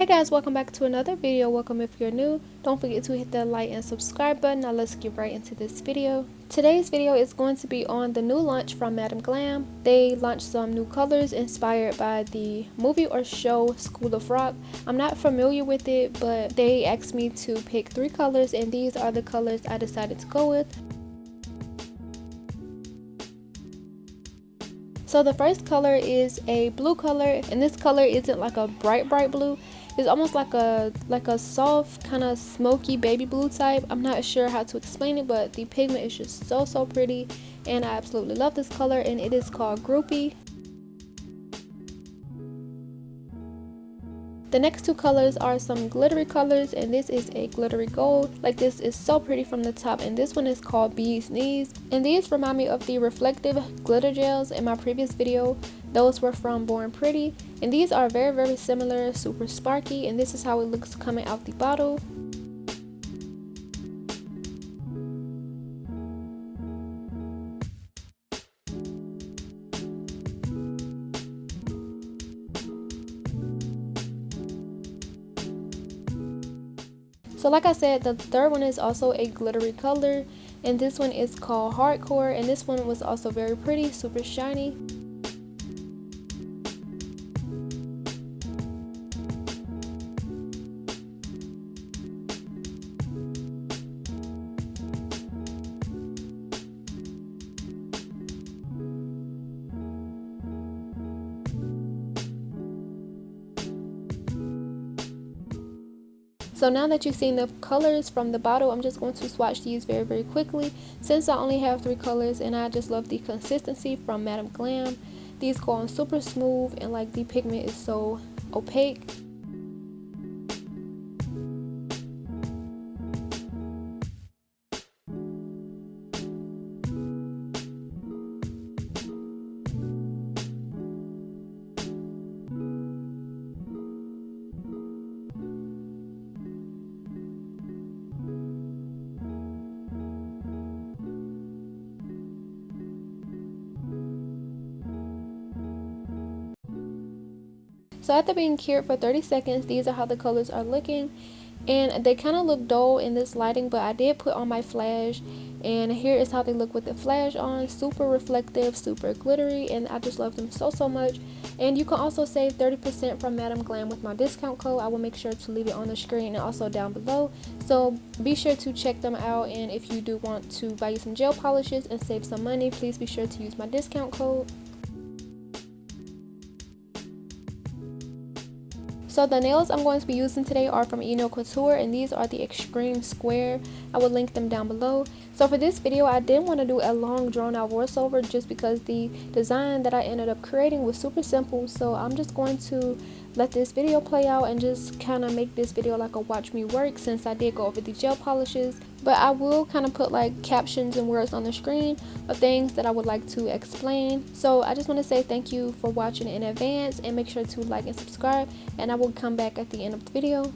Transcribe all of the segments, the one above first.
Hey guys, welcome back to another video. Welcome if you're new. Don't forget to hit that like and subscribe button. Now let's get right into this video. Today's video is going to be on the new launch from Madam Glam. They launched some new colors inspired by the movie or show School of Rock. I'm not familiar with it, but they asked me to pick 3 colors and these are the colors I decided to go with. So the first color is a blue color, and this color isn't like a bright blue. It's almost like a soft kind of smoky baby blue type. I'm not sure how to explain it, but the pigment is just so pretty and I absolutely love this color, and it is called Groupie. The next 2 colors are some glittery colors, and this is a glittery gold. Like, this is so pretty from the top, and this one is called Bee's Knees. And these remind me of the reflective glitter gels in my previous video. Those were from Born Pretty, and these are very similar, super sparky, and this is how it looks coming out the bottle. So like I said, the third one is also a glittery color, and this one is called Hardcore, and this one was also very pretty, super shiny. So now that you've seen the colors from the bottle, I'm just going to swatch these very quickly, since I only have 3 colors and I just love the consistency from Madam Glam. These go on super smooth, and like the pigment is so opaque. So after being cured for 30 seconds, these are how the colors are looking, and they kind of look dull in this lighting, but I did put on my flash, and here is how they look with the flash on. Super reflective, super glittery, and I just love them so much. And you can also save 30% from Madam Glam with my discount code. I will make sure to leave it on the screen and also down below, so be sure to check them out. And if you do want to buy you some gel polishes and save some money, please be sure to use my discount code. So the nails I'm going to be using today are from enailcoutoure, and these are the extreme square. I will link them down below. So for this video, I didn't want to do a long drawn out voiceover just because the design that I ended up creating was super simple. So I'm just going to let this video play out and just kind of make this video like a watch me work, since I did go over the gel polishes. But I will kind of put like captions and words on the screen of things that I would like to explain. So I just want to say thank you for watching in advance, and make sure to like and subscribe, and I will come back at the end of the video.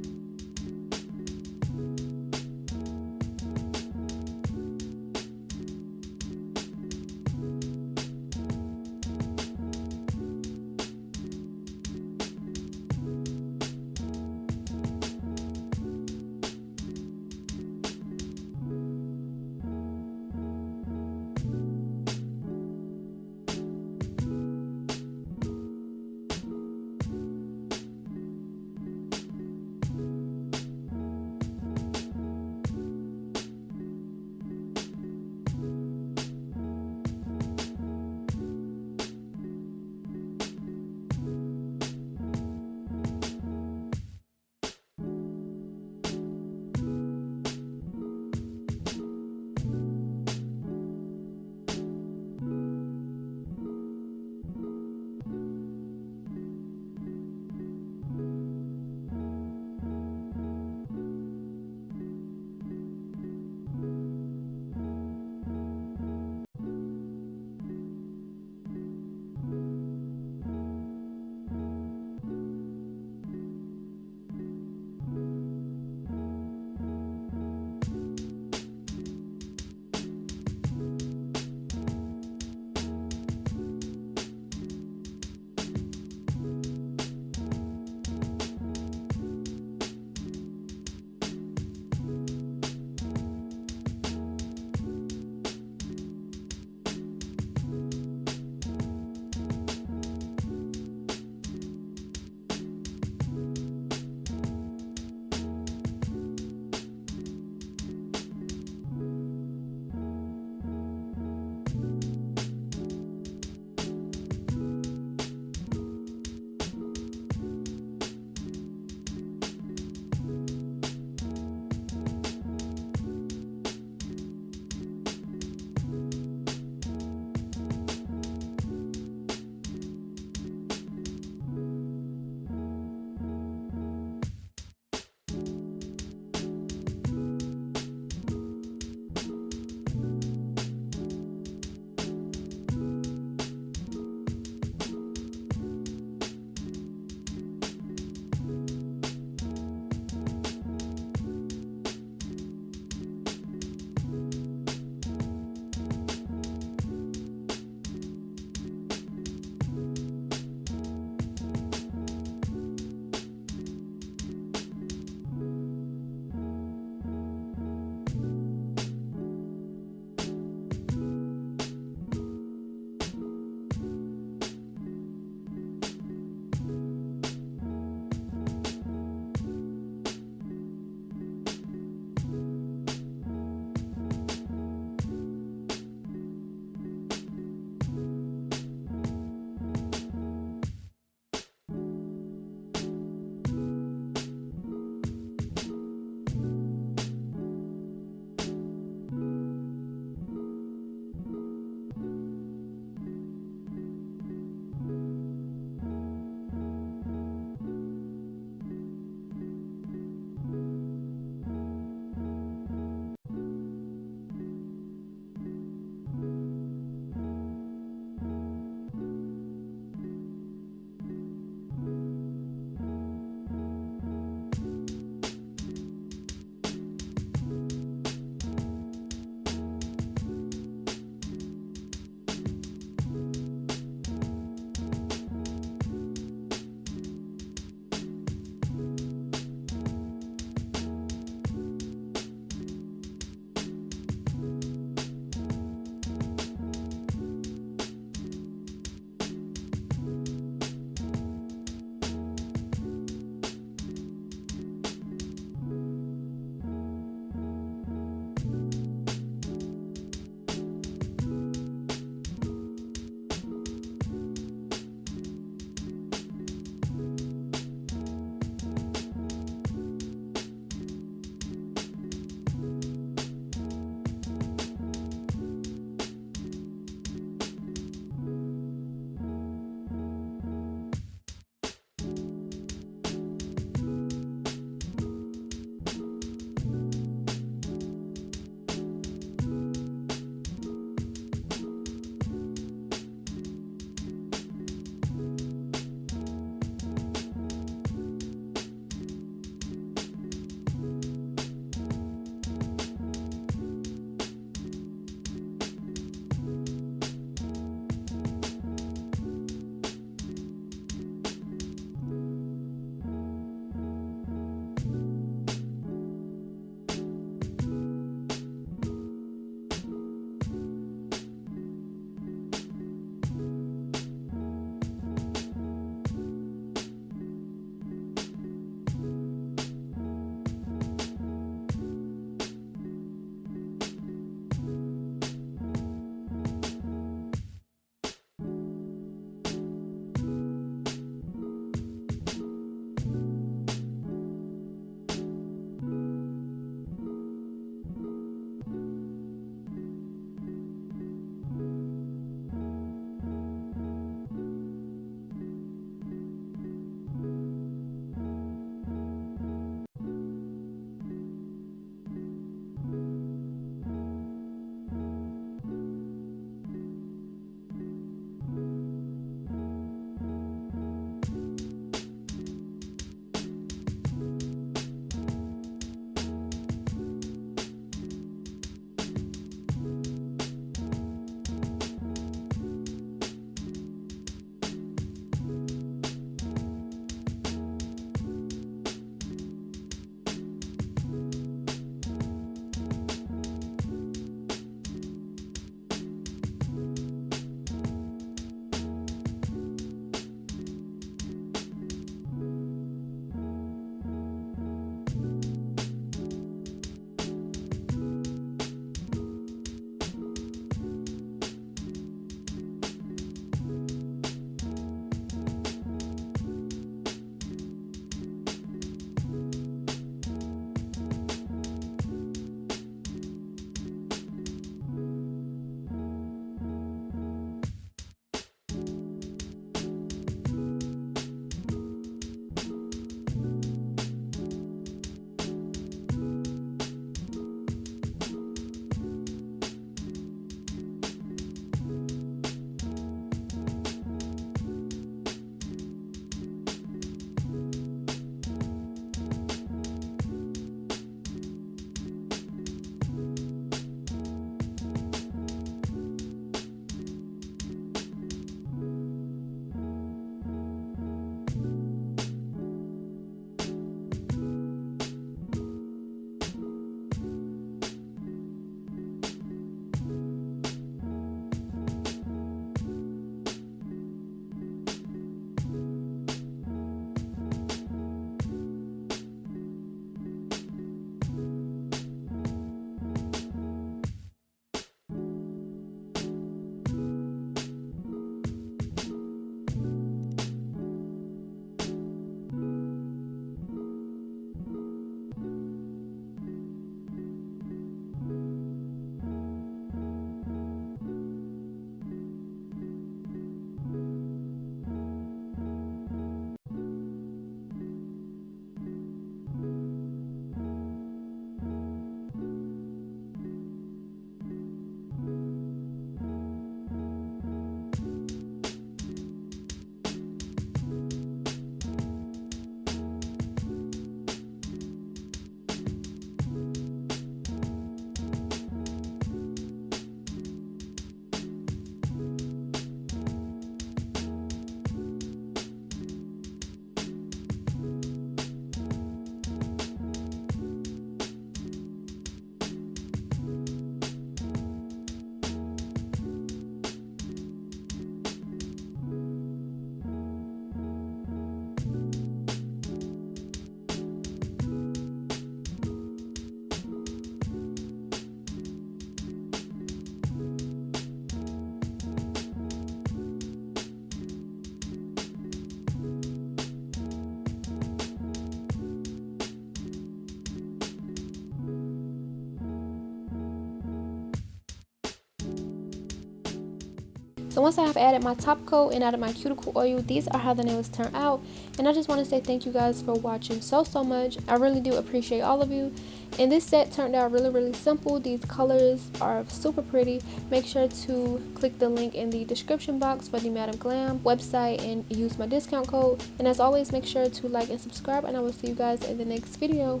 So once I have added my top coat and added my cuticle oil, these are how the nails turn out. And I just want to say thank you guys for watching so much. I really do appreciate all of you. And this set turned out really simple. These colors are super pretty. Make sure to click the link in the description box for the Madam Glam website and use my discount code. And as always, make sure to like and subscribe, and I will see you guys in the next video.